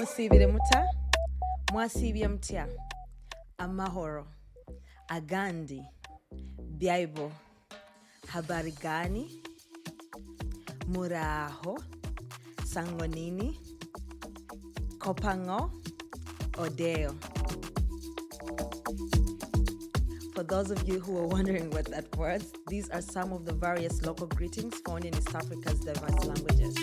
Mwasibire muta, mwasibye mutya, amahoro, agandi, byaibo, habari gani, muraho, sangonini, kopango, odeo. For those of you who are wondering what that was, these are some of the various local greetings found in East Africa's diverse languages.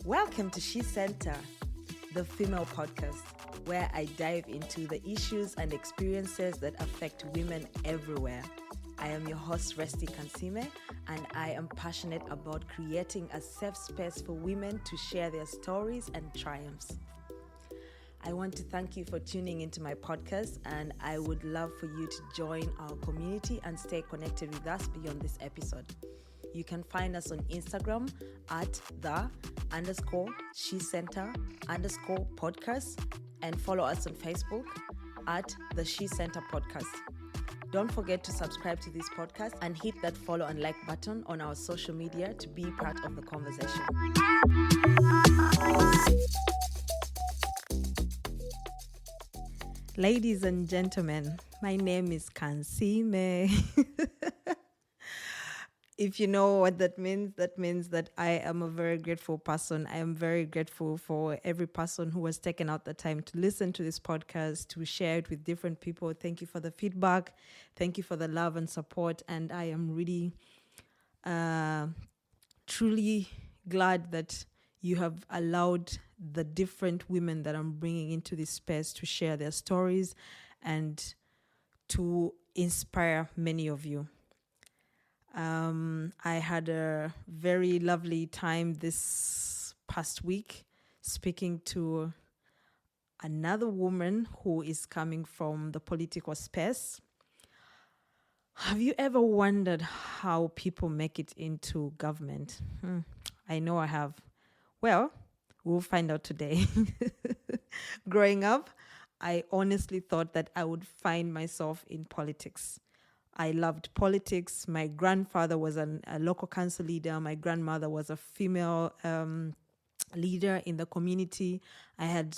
Welcome to SheCentre, the female podcast, where I dive into the issues and experiences that affect women everywhere. I am your host, Resti Kansime, and I am passionate about creating a safe space for women to share their stories and triumphs. I want to thank you for tuning into my podcast, and I would love for you to join our community and stay connected with us beyond this episode. You can find us on Instagram at _SheCentre_podcast and follow us on Facebook at the SheCentre Podcast. Don't forget to subscribe to this podcast and hit that follow and like button on our social media to be part of the conversation. Ladies and gentlemen, my name is Kansime. If you know what that means that I am a very grateful person. I am very grateful for every person who has taken out the time to listen to this podcast, to share it with different people. Thank you for the feedback. Thank you for the love and support. And I am really, truly glad that you have allowed the different women that I'm bringing into this space to share their stories and to inspire many of you. I had a very lovely time this past week speaking to another woman who is coming from the political space. Have you ever wondered how people make it into government? I know I have. Well, we'll find out today. Growing up, I honestly thought that I would find myself in politics. I loved politics. My grandfather was a local council leader. My grandmother was a female leader in the community. I had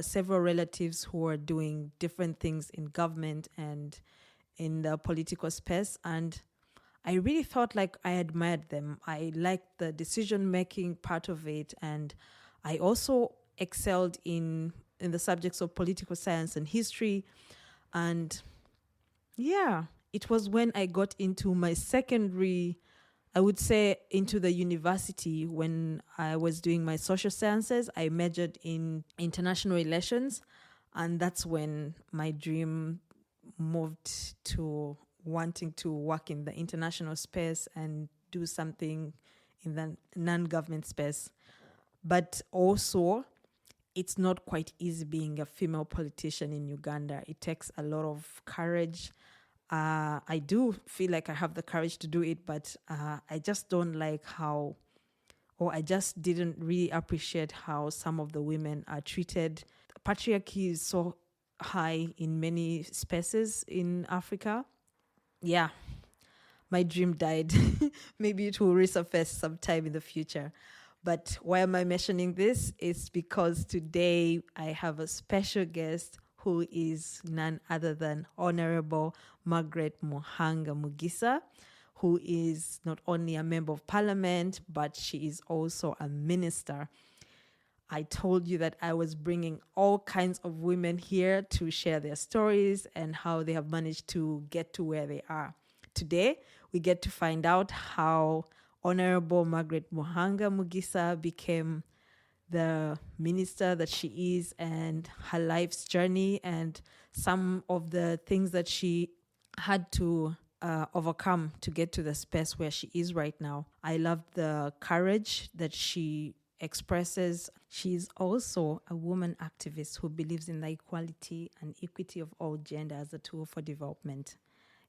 several relatives who were doing different things in government and in the political space. And I really felt like I admired them. I liked the decision-making part of it. And I also excelled in the subjects of political science and history. And yeah, it was when I got into my secondary, I would say into the university, when I was doing my social sciences. I majored in international relations, and that's when my dream moved to wanting to work in the international space and do something in the non-government space. But also, it's not quite easy being a female politician in Uganda. It takes a lot of courage. I do feel like I have the courage to do it, but I just don't like I just didn't really appreciate how some of the women are treated. Patriarchy is so high in many spaces in Africa. Yeah, my dream died. Maybe it will resurface sometime in the future. But why am I mentioning this? It's because today I have a special guest who is none other than Honorable Margaret Muhanga Mugisa, who is not only a member of parliament, but she is also a minister. I told you that I was bringing all kinds of women here to share their stories and how they have managed to get to where they are. Today, we get to find out how Honorable Margaret Muhanga Mugisa became the minister that she is, and her life's journey and some of the things that she had to overcome to get to the space where she is right now. I love the courage that she expresses. She's also a woman activist who believes in the equality and equity of all gender as a tool for development.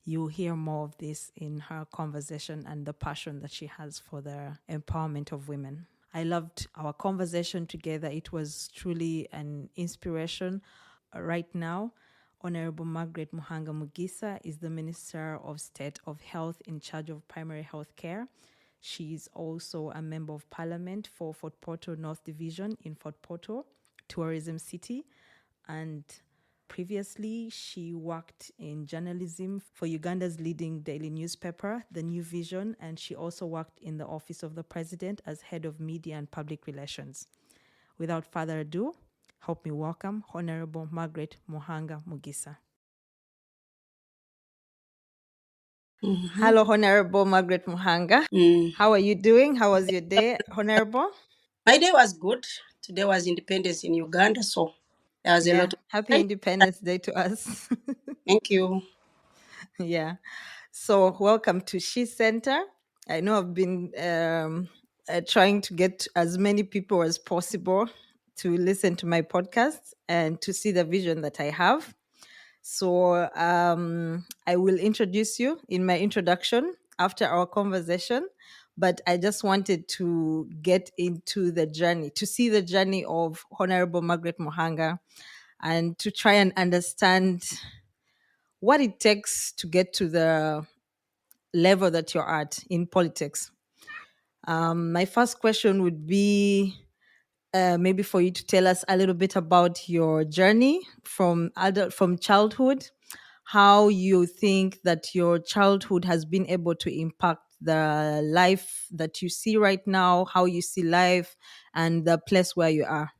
You'll hear more of this in her conversation and the passion that she has for the empowerment of women. I loved our conversation together. It was truly an inspiration. Right now, Honorable Margaret Muhanga Mugisa is the Minister of State of Health in charge of primary health care. She's also a member of parliament for Fort Portal North Division in Fort Portal, Tourism City. And previously, she worked in journalism for Uganda's leading daily newspaper, The New Vision, and she also worked in the Office of the President as Head of Media and Public Relations. Without further ado, help me welcome Honorable Margaret Muhanga Mugisa. Hello, Honorable Margaret Muhanga. How are you doing? How was your day, Honorable? My day was good. Today was independence in Uganda, so there was a Yeah, lot of happy excitement. Independence Day to us. Thank you. Yeah. So, welcome to SheCentre. I know I've been trying to get as many people as possible to listen to my podcast and to see the vision that I have. So, I will introduce you in my introduction after our conversation. But I just wanted to get into the journey, to see the journey of Honorable Margaret Muhanga and to try and understand what it takes to get to the level that you're at in politics. My first question would be maybe for you to tell us a little bit about your journey from childhood, how you think that your childhood has been able to impact the life that you see right now, how you see life, and the place where you are.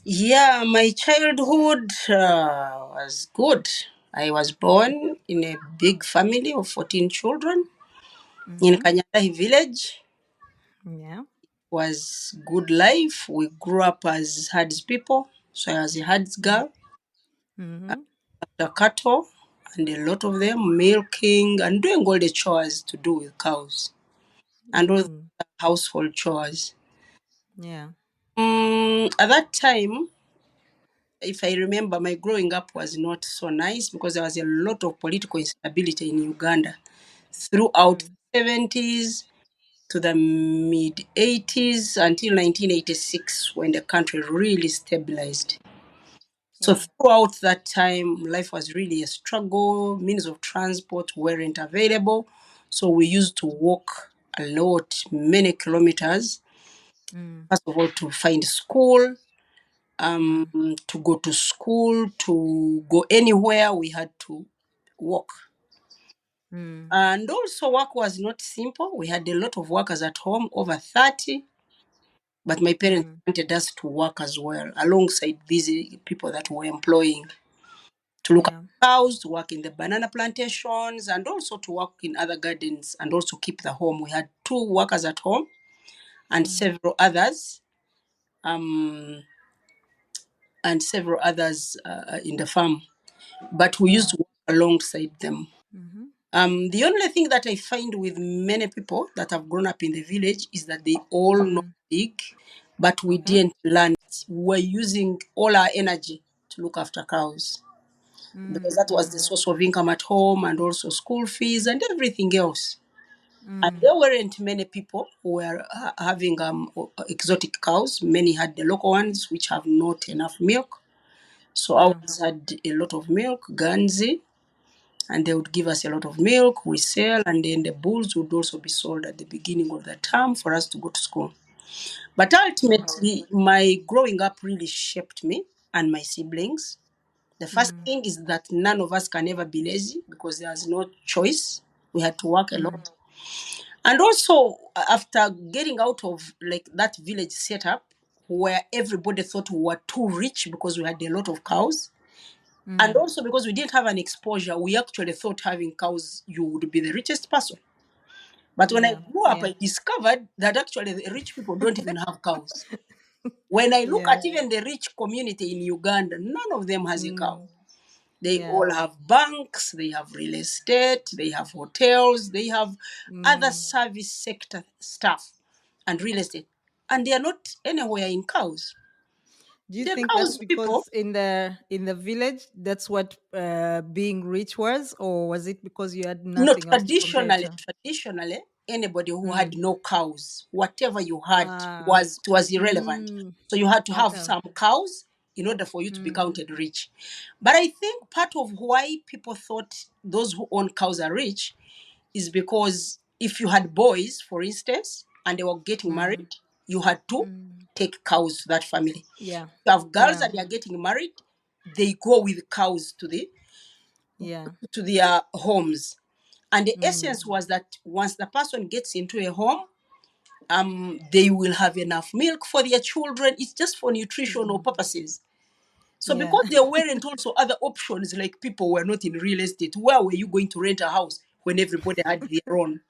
Yeah, my childhood was good. I was born in a big family of 14 children in Mm-hmm. Kanyandahi village. Yeah. Was good life. We grew up as herds people. So I was a herds girl, Mm-hmm. the cattle, and a lot of them milking and doing all the chores to do with cows and all the Mm. household chores. Yeah. At that time, if I remember, my growing up was not so nice because there was a lot of political instability in Uganda throughout Mm. the 70s to the mid 80s until 1986 when the country really stabilized. So Yeah. throughout that time, life was really a struggle. Means of transport weren't available. So we used to walk a lot, many kilometers, Mm. first of all, to find school, Mm. to go to school, to go anywhere, we had to walk. Mm. And also, work was not simple. We had a lot of workers at home, over 30, but my parents Mm. wanted us to work as well, alongside these people that were employing, to look at Yeah. cows, to work in the banana plantations, and also to work in other gardens and also keep the home. We had two workers at home and Mm. um, several others in the farm, but we used Yeah. to work alongside them. Mm-hmm. The only thing that I find with many people that have grown up in the village is that they all know Mm. dig, but we Okay. didn't learn it. We were using all our energy to look after cows because Mm. that was the Mm. source of income at home and also school fees and everything else. And Mm. there weren't many people who were having exotic cows. Many had the local ones, which have not enough milk. So Yeah. ours had a lot of milk, Ganzi, and they would give us a lot of milk. We sell, and then the bulls would also be sold at the beginning of the term for us to go to school. But ultimately, my growing up really shaped me and my siblings. The first Mm. thing is that none of us can ever be lazy because there's no choice. We had to work a Mm. lot. And also, after getting out of like that village setup where everybody thought we were too rich because we had a lot of cows, and Mm. also because we didn't have an exposure, we actually thought having cows, you would be the richest person. But when I Yeah. grew up, Yeah. I discovered that actually the rich people don't even have cows. When I look Yeah. at even the rich community in Uganda, none of them has a cow. Mm. They Yeah. all have banks, they have real estate, they have hotels, they have other Mm. service sector stuff and real estate. And they are not anywhere in cows. Do you The think that's cows people, because in the village that's what being rich was, or was it because you had no, nothing else to compare to? traditionally, anybody who had Mm. no cows, whatever you had Ah. was irrelevant. Mm. So you had to have Okay. some cows in order for you to be Mm. counted rich. But I think part of why people thought those who own cows are rich is because if you had boys, for instance, and they were getting married, you had to take cows to that family. Yeah. You have girls Yeah. and they are getting married, they go with cows Yeah. to their homes. And the essence was that once the person gets into a home, they will have enough milk for their children. It's just for nutritional purposes. So Yeah. because there weren't also other options, like people were not in real estate, where were you going to rent a house when everybody had their own?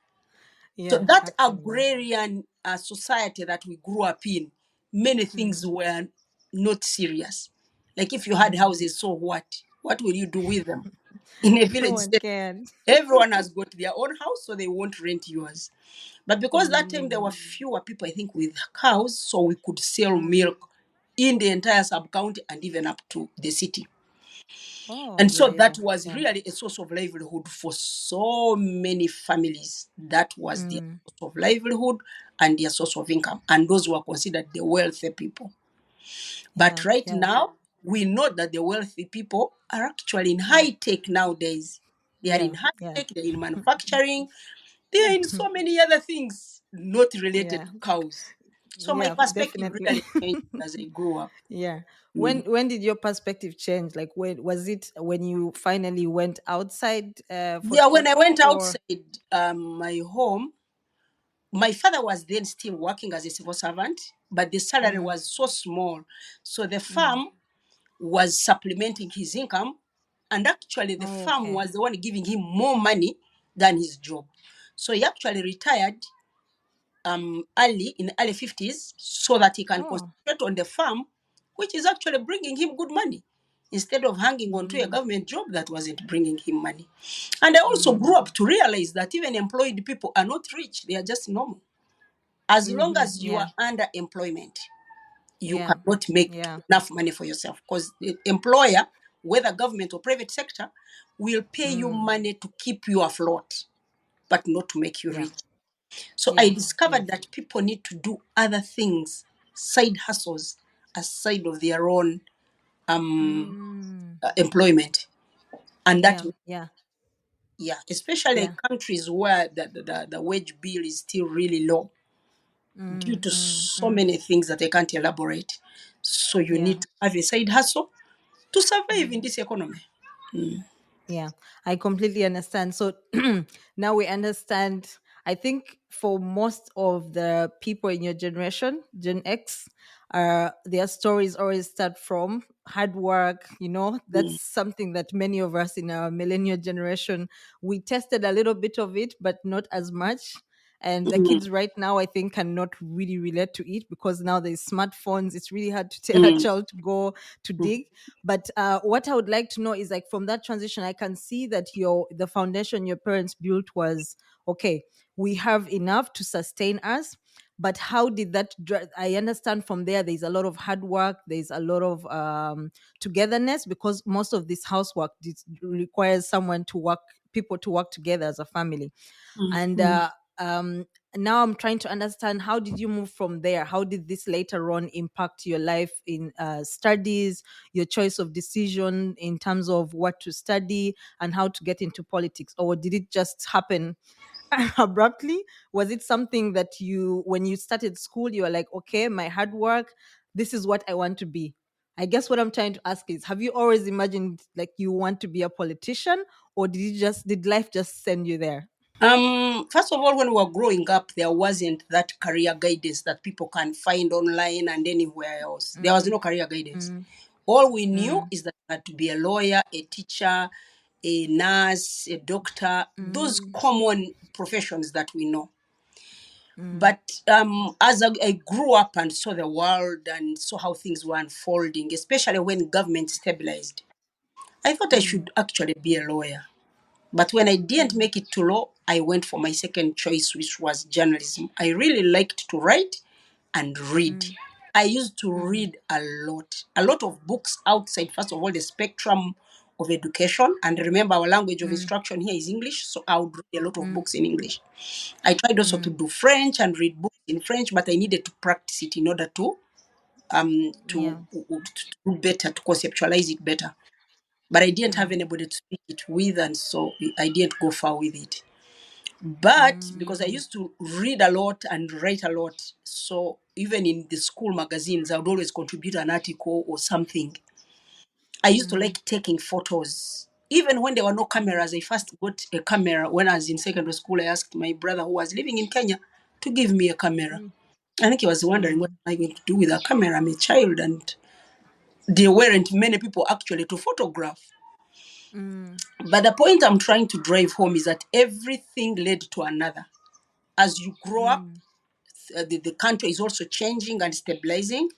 So Yeah. that Actually, yeah. agrarian society that we grew up in, many things were not serious. Like if you had houses, so what? What will you do with them? In a No village one setting, can. everyone has got their own house, so they won't rent yours. But because that time there were fewer people, I think, with cows, so we could sell milk in the entire sub county and even up to the city. Oh, And yeah, so yeah, that was yeah. really a source of livelihood for so many families. That was their source of livelihood and their source of income. And those were considered the wealthy people. But Yeah, right yeah, now, we know that the wealthy people are actually in yeah, high tech nowadays. They are yeah, in high yeah, tech, they're in manufacturing, they're in so many other things not related yeah, to cows. So my yeah, perspective definitely. really changed as I grew up. Yeah. Mm. When did your perspective change? Like when was it when you finally went outside for Yeah, when I trucks went or outside my home, my father was then still working as a civil servant, but the salary was so small. So the farm was supplementing his income, and actually, the oh, farm okay. was the one giving him more money than his job. So he actually retired early in early 50s so that he can Oh. concentrate on the farm, which is actually bringing him good money instead of hanging on to a government job that wasn't bringing him money. And I also grew up to realize that even employed people are not rich, they are just normal. As long as you are Yeah. under employment, you Yeah. cannot make Yeah. enough money for yourself because the employer, whether government or private sector, will pay you money to keep you afloat, but not to make you Yeah. rich. So I Yeah. Yeah. discovered that people need to do other things, side hustles, aside of their own employment. And that, Yeah. Yeah. yeah, especially in Yeah. countries where the wage bill is still really low due to so many things that I can't elaborate. So you Yeah. need to have a side hustle to survive in this economy. Yeah, I completely understand. So now we understand. I think for most of the people in your generation, Gen X, their stories always start from hard work. That's Mm, something that many of us in our millennial generation, we tested a little bit of it, but not as much. And the mm, kids right now, I think, cannot really relate to it because now there's smartphones. It's really hard to tell a mm, child to go to mm, dig. But what I would like to know is like from that transition, I can see that the foundation your parents built was okay. We have enough to sustain us, but how did that? I understand from there. There's a lot of hard work. There's a lot of togetherness because most of this housework requires someone to work, people to work together as a family, mm, and mm. um now I'm trying to understand how did you move from there, how did this later on impact your life in studies, your choice of decision in terms of what to study and how to get into politics, or did it just happen abruptly? Was it something that you, when you started school, you were like, okay, my hard work, this is what I want to be? I guess what I'm trying to ask is, have you always imagined like you want to be a politician, or did life just send you there? First of all, when we were growing up, there wasn't that career guidance that people can find online and anywhere else. There was no career guidance. All we knew is that you had to be a lawyer, a teacher, a nurse, a doctor, those common professions that we know. But as I grew up and saw the world and saw how things were unfolding, especially when government stabilized, I thought I should actually be a lawyer. But when I didn't make it to law, I went for my second choice, which was journalism. I really liked to write and read. I used to read a lot of books outside, first of all, the spectrum of education. And remember, our language of instruction here is English, so I would read a lot of books in English. I tried also to do French and read books in French, but I needed to practice it in order Yeah. to do better, to conceptualize it better. But I didn't have Mm. anybody to speak it with, and so I didn't go far with it. But because I used to read a lot and write a lot, so even in the school magazines, I would always contribute an article or something. I used to like taking photos. Even when there were no cameras, I first got a camera when I was in secondary school. I asked my brother who was living in Kenya to give me a camera. I think he was wondering what am I going to do with a camera. I'm a child and there weren't many people actually to photograph. But the point I'm trying to drive home is that everything led to another. As you grow up, the country is also changing and stabilizing.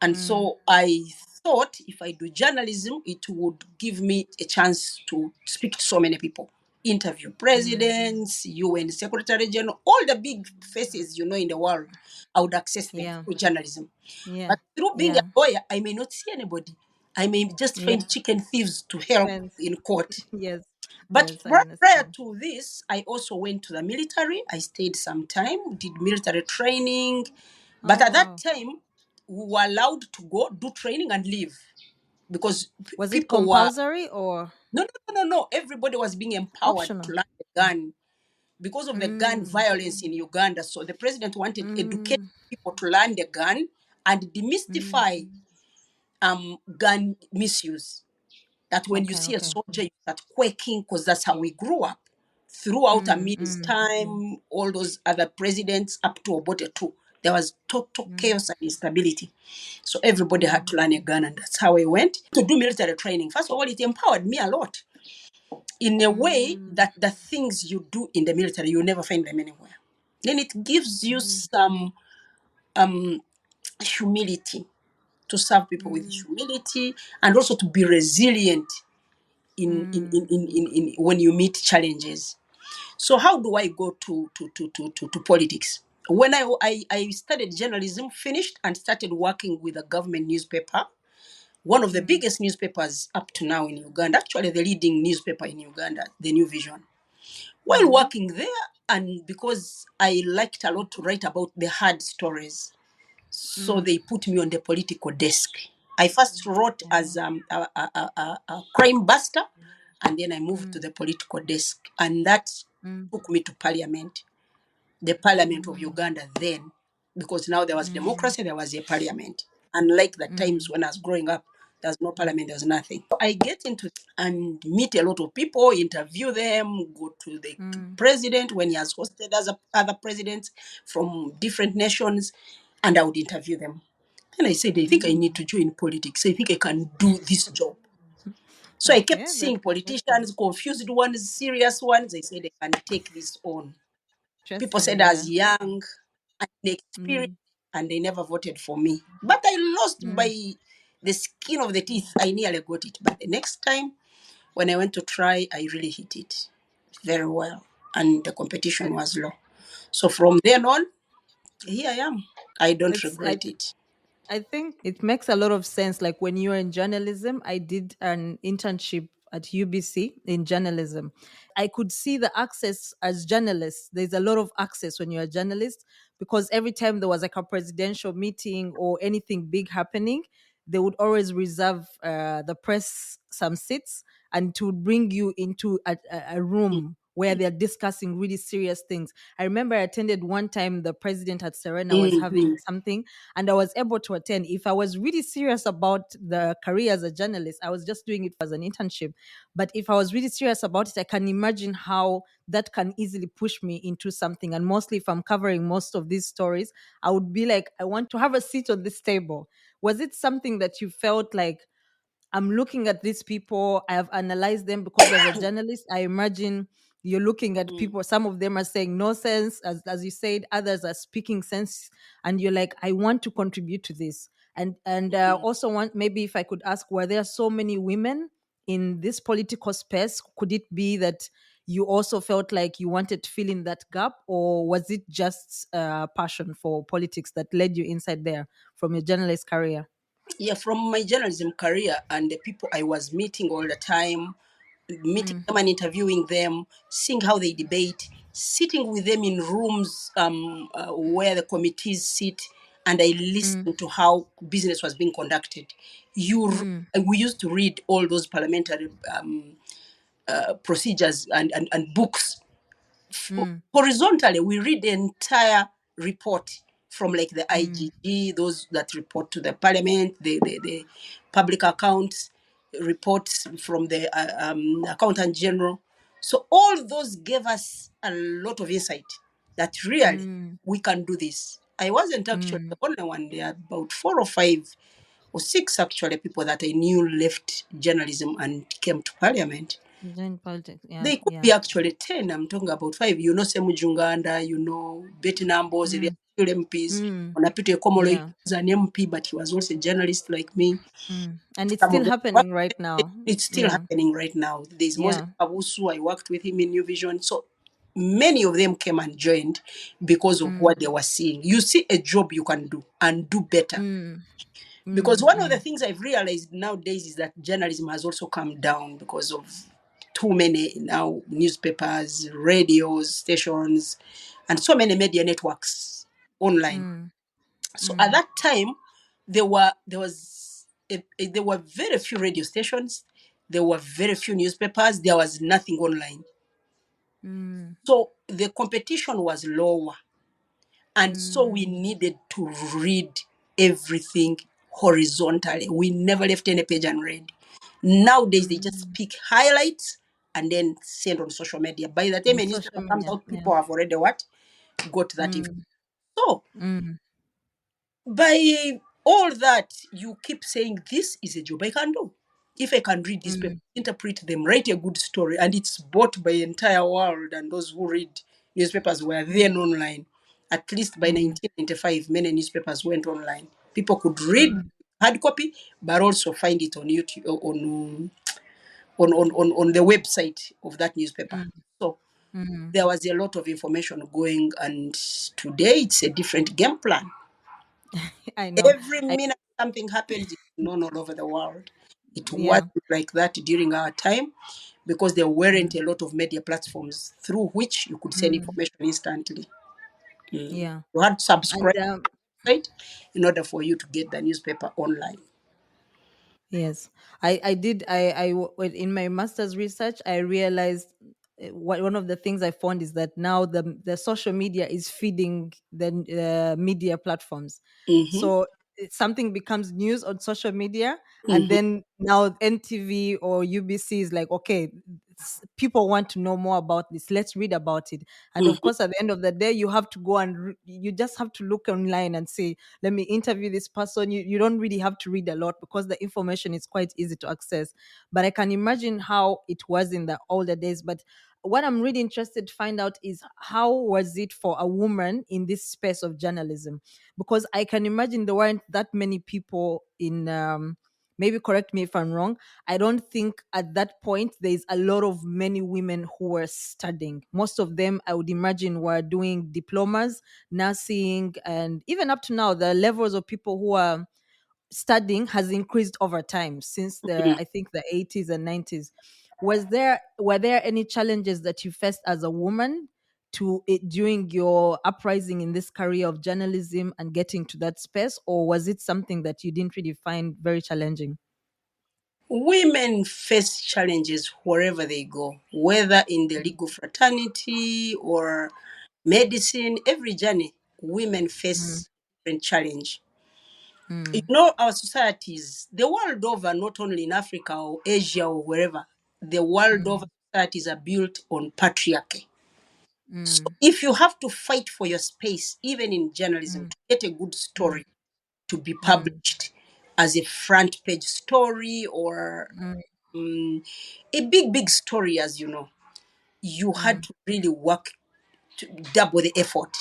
And so I thought if I do journalism, it would give me a chance to speak to so many people, interview presidents, UN Secretary General, all the big faces in the world. I would access them Yeah. through journalism. Yeah. But through being a Yeah. lawyer, I may not see anybody. I may just Yeah. find chicken thieves to help Friends. in court. Yes. But Yes, I prior understand. to this, I also went to the military. I stayed some time, did military training. But Oh at that wow. time, we were allowed to go do training and leave because Was it people were compulsory or no. Everybody was being empowered to optional? learn the gun because of the gun Mm. violence in Uganda. So the president wanted educate Mm. people to learn the gun and Mm. demystify gun misuse. That when you Okay, see a okay. soldier, you start quaking because that's how we grew up. Throughout Amin's Mm. time, all those other presidents up to Obote too, there was total chaos and instability. So everybody had to learn a gun, and that's how I went to do military training. First of all, it empowered me a lot in a way that the things you do in the military, you never find them anywhere. Then it gives you some humility to serve people with humility and also to be resilient in when you meet challenges. So how do I go to politics? When I studied journalism, finished and started working with a government newspaper, one of the biggest newspapers up to now in Uganda, actually the leading newspaper in Uganda, the New Vision. While working there, and because I liked a lot to write about the hard stories, so they put me on the political desk. I first wrote as a crime buster, and then I moved to the political desk, and that took me to parliament, the parliament of Uganda then, because now there was democracy, there was a parliament. Unlike the times when I was growing up, there was no parliament, there was nothing. So I get into and meet a lot of people, interview them, go to the president when he has hosted other presidents from different nations, and I would interview them. And I said, I think I need to join politics. I think I can do this job. So I kept Okay, seeing that's interesting. politicians, confused ones, serious ones. I said, I can take this on. People Interesting, said I was yeah. young and inexperienced, and they never voted for me. But I lost by the skin of the teeth. I nearly got it. But the next time, when I went to try, I really hit it very well. And the competition was low. So from then on, here I am. I don't It's regret it. I think it makes a lot of sense. Like when you're in journalism, I did an internship at UBC in journalism. I could see the access as journalists. There's a lot of access when you're a journalist because every time there was like a presidential meeting or anything big happening, they would always reserve the press some seats and to bring you into a room where they're discussing really serious things. I remember I attended one time the president at Serena was having Mhm. something and I was able to attend. If I was really serious about the career as a journalist, I was just doing it as an internship. But if I was really serious about it, I can imagine how that can easily push me into something. And mostly if I'm covering most of these stories, I would be like, I want to have a seat on this table. Was it something that you felt like, I'm looking at these people, I have analyzed them because as a journalist, I imagine you're looking at Mm, people, some of them are saying no sense, as you said, others are speaking sense, and you're like, I want to contribute to this. And mm. also want, maybe if I could ask, were there so many women in this political space? Could it be that you also felt like you wanted to fill in that gap, or was it just passion for politics that led you inside there from your journalist career? Yeah, from my journalism career and the people I was meeting all the time, meeting them and interviewing them, seeing how they debate, sitting with them in rooms where the committees sit, and I listened to how business was being conducted. We used to read all those parliamentary procedures and books Mm. Horizontally, we read the entire report from like the Mm. IGG, those that report to the parliament, the public accounts reports from the accountant general. So all those gave us a lot of insight that really Mm. we can do this. I wasn't actually Mm. the only one. There are about 4 or 5 or 6 actually people that I knew left journalism and came to parliament. Join politics. Yeah. They could Yeah. be actually 10. I'm talking about 5. You know, Semu Junganda, you know, Betty Nambos, they are Mm. still MPs. Mm. Onapito Komolo, he Yeah. was an MP, but he was also a journalist like me. Mm. And it's Some still of them work. happening right now. It's still Yeah. happening right now. There's Moses Yeah. Abusu, I worked with him in New Vision. So many of them came and joined because of Mm. what they were seeing. You see a job you can do and do better. Mm. Because Mm. one of the Mm. things I've realized nowadays is that journalism has also come down because of too many now newspapers, radios, stations, and so many media networks online. Mm. So at Mm. that time, there were very few radio stations, there were very few newspapers, there was nothing online. Mm. So the competition was lower. And so we Mm. needed to read everything horizontally. We never left any page unread. Nowadays, they just Mm. pick highlights and then send on social media. By the time On a social newspaper comes media. out, Yeah. people have already what? Got that information. Mm. So Mm. by all that, you keep saying, this is a job I can do. If I can read these papers, Mm. interpret them, write a good story, and it's bought by the entire world, and those who read newspapers were then online. At least by Mm. 1995, many newspapers went online. People could read Mm. hard copy, but also find it on YouTube, on the website of that newspaper. Mm. So Mm. there was a lot of information going, and today it's a different game plan. I know. Every I minute something happens, it's known all over the world. It yeah. wasn't like that during our time because there weren't Mm. a lot of media platforms through which you could send Mm. information instantly. Yeah. You had to subscribe And to it in order for you to get the newspaper online. yes, I did. In my master's research, I realized one of the things I found is that now the social media is feeding the media platforms. Mm-hmm, So something becomes news on social media, and mm-hmm, then now NTV or UBC is like, okay, people want to know more about this. Let's read about it. And of mm-hmm, course, at the end of the day, you have to go and you just have to look online and say, let me interview this person. You don't really have to read a lot because the information is quite easy to access. But I can imagine how it was in the older days. But what I'm really interested to find out is how was it for a woman in this space of journalism? Because I can imagine there weren't that many people in maybe correct me if I'm wrong. I don't think at that point there's a lot of many women who were studying. Most of them, I would imagine, were doing diplomas, nursing, and even up to now, the levels of people who are studying has increased over time since the mm-hmm. I think the 80s and 90s. Were there any challenges that you faced as a woman to it during your uprising in this career of journalism and getting to that space, or was it something that you didn't really find very challenging? Women face challenges wherever they go, whether in the legal fraternity or medicine, every journey, women Mm. face different challenge. You Mm. know, our societies, the world over, not only in Africa or Asia or wherever, the world over Mm. societies are built on patriarchy. So Mm. if you have to fight for your space, even in journalism, Mm. to get a good Mm. story to be Mm. published as a front page story or Mm. um, a big story, as you know, you had Mm. to really work to double the effort.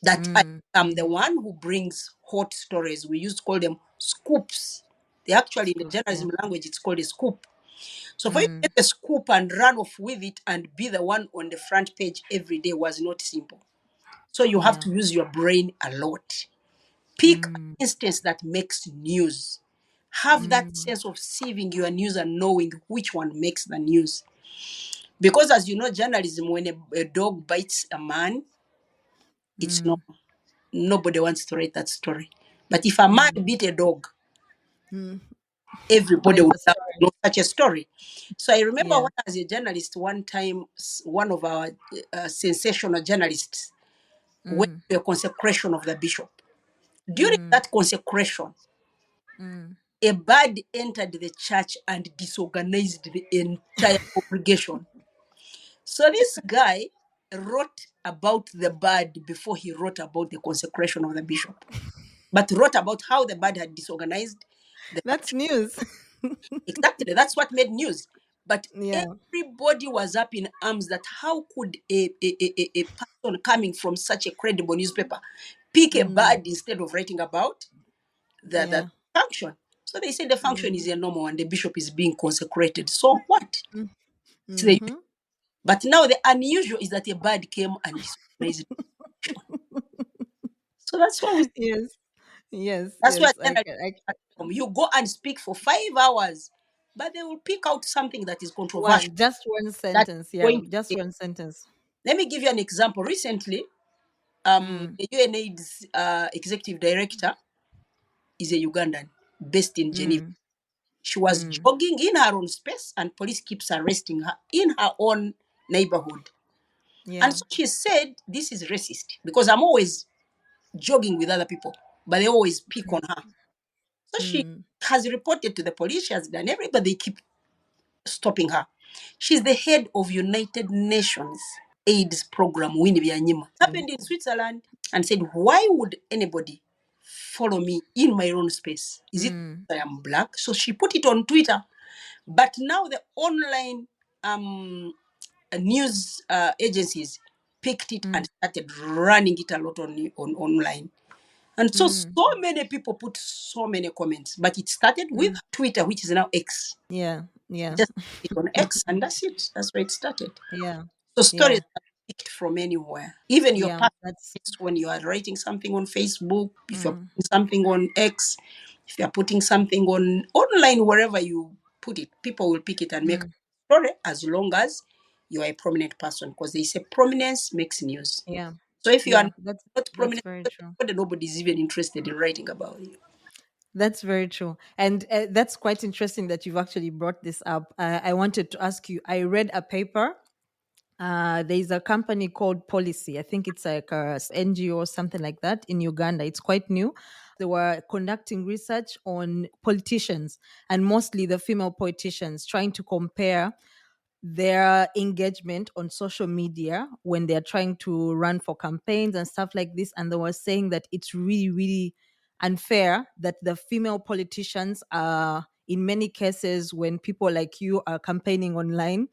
That I Mm. am the one who brings hot stories. We used to call them scoops. They actually, in the Schools, yeah. journalism language, it's called a scoop. So for you to Mm. get a scoop and run off with it and be the one on the front page every day was not simple. So you have Yeah. to use your brain a lot. Pick an Mm. instance that makes news. Have that Mm. sense of sieving your news and knowing which one makes the news. Because as you know, journalism, when a dog bites a man, it's not, Mm. nobody wants to write that story. But if a man Mm. beat a dog, Mm. Everybody Quite would the love to story. know such a story. So I remember Yeah. when as a journalist, one time, one of our sensational journalists went Mm, to a consecration of the bishop. During mm, that consecration, mm. a bird entered the church and disorganized the entire congregation. So this guy wrote about the bird before he wrote about the consecration of the bishop, but wrote about how the bird had disorganized the That's church. news. Exactly, that's what made news. But Yeah. everybody was up in arms that how could a person coming from such a credible newspaper pick a Mm, bird instead of writing about the yeah. function? So they said the function Mm, is a normal and the bishop is being consecrated. So what? mm, So they, mm-hmm. but now the unusual is that a bird came and disorganized the function. So that's why we, Yes. Yes. that's where Yes. I journalists can. come. You go and speak for 5 hours, but they will pick out something that is controversial. Just one That's sentence. Yeah. going Just to, one sentence. let me give you an example. Recently, Mm, the UNAIDS executive director is a Ugandan based in Geneva. mm, She was mm. jogging in her own space, and police keeps arresting her in her own neighborhood. And Yeah. so she said, "This is racist because I'm always jogging with other people, but they always pick on her." So she Mm, has reported to the police. She has done everything, but they keep stopping her. She's the head of United Nations AIDS program, Winnie Byanyima. mm, Happened in Switzerland, and said, "Why would anybody follow me in my own space? Is it mm, because I am black?" So she put it on Twitter. But now the online um, news agencies picked it and mm, started running it a lot on online. And so, mm, so many people put so many comments. But it started with mm. Twitter, which is now X. Yeah. Yeah. Just put it on X, and that's it. That's where it started. Yeah. So Yeah. stories are picked from anywhere. Even your Yeah. past, That's. when you are writing something on Facebook, if you're Mm, putting something on X, if you're putting something on online, wherever you put it, people will pick it and make a mm. story as long as you are a prominent person, because they say prominence makes news. Yeah. So if you are Yeah. not That's prominent, very true. nobody's even interested in writing about you. That's very true. And that's quite interesting that you've actually brought this up. I wanted to ask you, I read a paper. There's a company called Policy. I think it's like a NGO or something like that in Uganda. It's quite new. They were conducting research on politicians and mostly the female politicians, trying to compare their engagement on social media when they're trying to run for campaigns and stuff like this. And they were saying that it's really, really unfair that the female politicians are, in many cases, when people like you are campaigning online,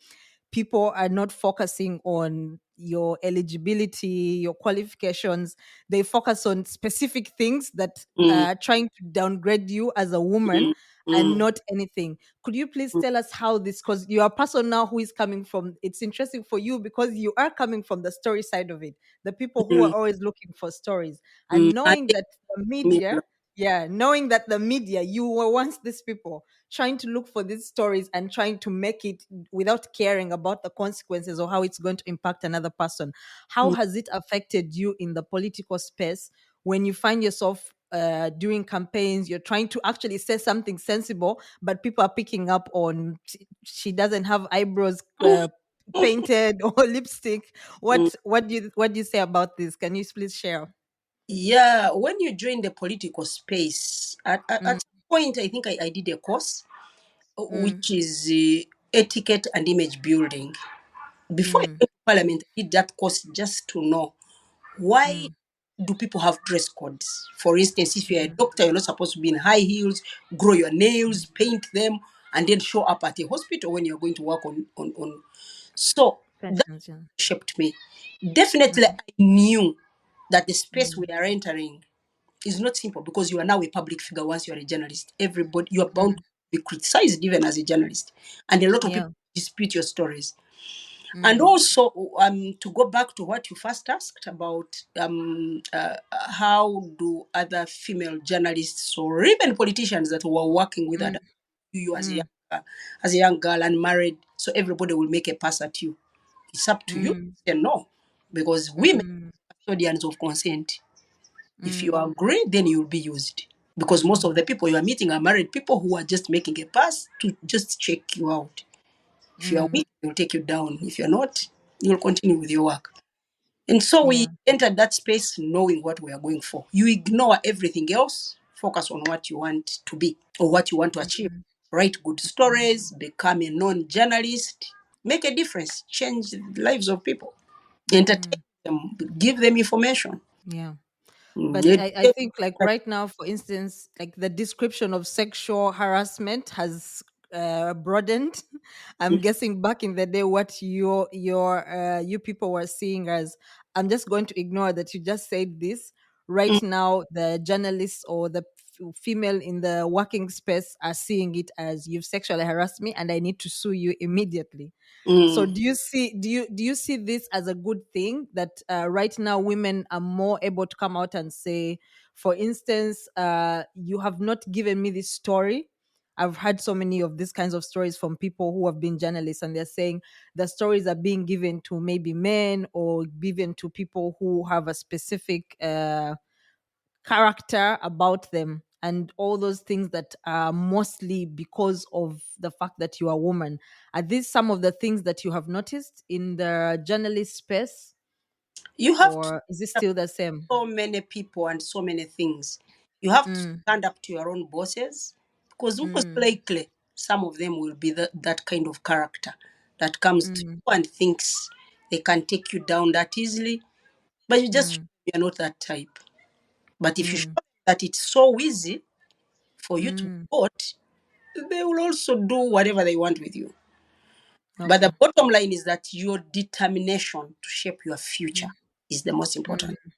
people are not focusing on your eligibility, your qualifications. They focus on specific things that Mm, are trying to downgrade you as a woman mm, and mm, not anything. Could you please mm, tell us how this, because you're a person now who is coming from, it's interesting for you because you are coming from the story side of it, the people who are mm, always looking for stories mm. and And knowing they that the me media, yeah, knowing that the media, you were once these people trying to look for these stories and trying to make it without caring about the consequences or how it's going to impact another person. How mm, has it affected you in the political space when you find yourself during campaigns, you're trying to actually say something sensible, but people are picking up on she doesn't have eyebrows painted or lipstick. mm. What do you say about this? Can you please share? Yeah, when you join the political space, Mm, at some point, I think I did a course mm, which is etiquette and image building. Before I mm, came to parliament, I did that course just to know why mm, do people have dress codes. For instance, if you're a mm, doctor, you're not supposed to be in high heels, grow your nails, paint them, and then show up at a hospital when you're going to work on. So that Patience, yeah. shaped me. Definitely, Mm, I knew that the space we mm, are entering is not simple, because you are now a public figure. Once you are a journalist, everybody, you are bound mm, to be criticized even as a journalist, and a lot of people yeah. dispute your stories. And Mm, also, to go back to what you first asked about, how do other female journalists or even politicians that were working with mm, other you mm, as a young girl and married, so everybody will make a pass at you. It's up to you to mm, say no, because women mm, are custodians of consent. If you mm. agree, then you will be used. because most of the people you are meeting are married people who are just making a pass to just check you out. If you are weak, they'll take you down. If you're not, you'll continue with your work. And so we Yeah. entered that space knowing what we are going for. You ignore everything else, focus on what you want to be or what you want to achieve. Write good stories, become a known journalist, make a difference, change the lives of people, entertain them, give them information. Yeah. Mm, But I educate- think like right now, for instance, like the description of sexual harassment has broadened. I'm guessing back in the day, what you people were seeing as, I'm just going to ignore that you just said this. Right Mm, now, the journalists or the female in the working space are seeing it as, you've sexually harassed me and I need to sue you immediately. So mm. do you see this as a good thing, that right now women are more able to come out and say, for instance, you have not given me this story. I've heard so many of these kinds of stories from people who have been journalists, and they're saying the stories are being given to maybe men or given to people who have a specific character about them, and all those things that are mostly because of the fact that you are a woman. Are these some of the things that you have noticed in the journalist space, You have to or is it still the same? so many people and so many things. You have to Mm, stand up to your own bosses because most mm, likely some of them will be that kind of character that comes to mm, you and thinks they can take you down that easily, but you just mm, you're not that type. But if you show mm, them that it's so easy for you to mm. vote, they will also do whatever they want with you. But Okay. the bottom line is that your determination to shape your future Mm, is the most important. mm,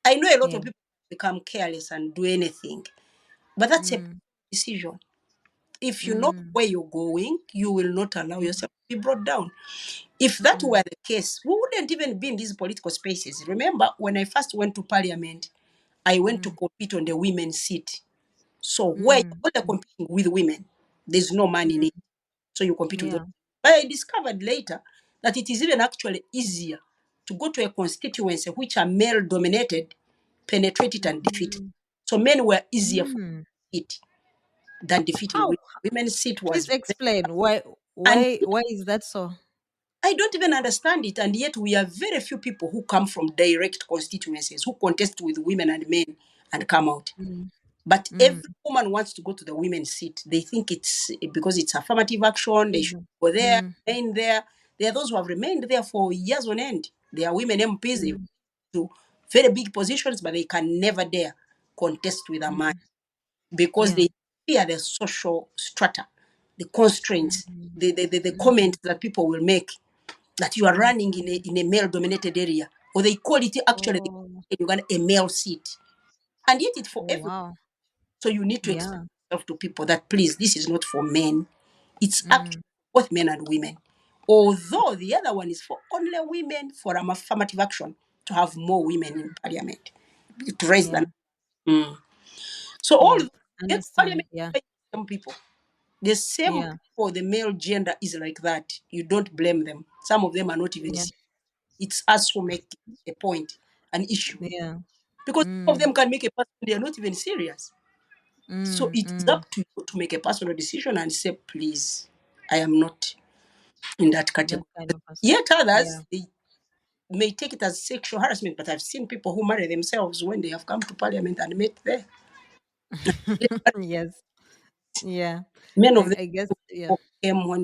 I know a lot yeah. of people become careless and do anything, but that's a Mm, decision. If you know mm, where you're going, you will not allow mm, yourself to be brought down. If that mm, were the case, we wouldn't even be in these political spaces. Remember, when I first went to parliament, I went to mm, compete on the women's seat. So where mm, you're only competing with women, there's no man in it. So you compete with them. yeah. But I discovered later that it is even actually easier to go to a constituency which are male dominated, penetrate it and defeat it. Mm, So men were easier for mm. it than defeating How? women. Women's seat Please was very, explain why. and Why is that so? I don't even understand it. And yet we have very few people who come from direct constituencies who contest with women and men and come out. Mm, But mm, every woman wants to go to the women's seat. They think it's because it's affirmative action, they should mhm, go there, mm, remain there. There are those who have remained there for years on end. They are women MPs, they mm, to very big positions, but they can never dare contest with a man mm. because Yeah. they fear the social strata, the constraints, Mhm, the mhm, comments that people will make that you are running mhm. in a male dominated area. Or they call it actually Oh, in Uganda a male seat. And yet it's for oh everyone. wow. So you need to explain Yeah. yourself to people that please, this is not for men. It's actually Mm, both men and women. Although the other one is for only women for an affirmative action to have more women in parliament to raise them. yeah. Mm. So all Yeah. those get to Understand. parliament Yeah. some people. The same Yeah. people, the male gender is like that. You don't blame them. Some of them are not even Yeah. serious. It's us who make a point, an issue. Yeah. Because some of Mm, them can make a person, they are not even serious. So mm, it is mm. up to you to make a personal decision and say, please, I am not in that That category. kind of person. Yet Yeah. others, they may take it as sexual harassment, but I've seen people who marry themselves when they have come to parliament and met there. Yes. Yeah. Many of I, them I guess. Yeah. came when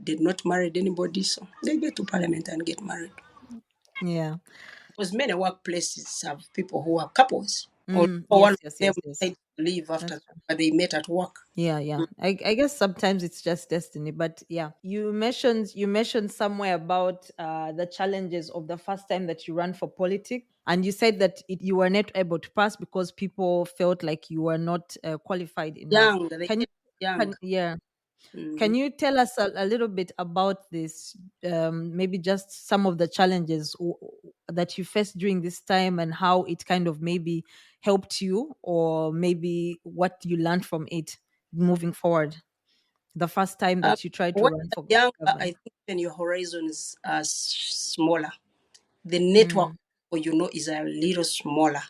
did not married anybody, so they get to parliament and get married. Yeah. Because many workplaces have people who are couples. Or Mm, one of yes. Yes. them Yes. Yes. decided to leave after That's that, but they met at work. Yeah, yeah. I guess sometimes it's just destiny, but yeah. You mentioned somewhere about the challenges of the first time that you ran for politics, and you said that you were not able to pass because people felt like you were not qualified enough. Young, they Can you? get young. Yeah. Can Mhm. you tell us a little bit about this? Maybe just some of the challenges that you faced during this time, and how it kind of maybe helped you, or maybe what you learned from it moving forward. The first time Um, that you tried to when run for you're young, I government. think when your horizons are smaller, the network Mm, for is a little smaller.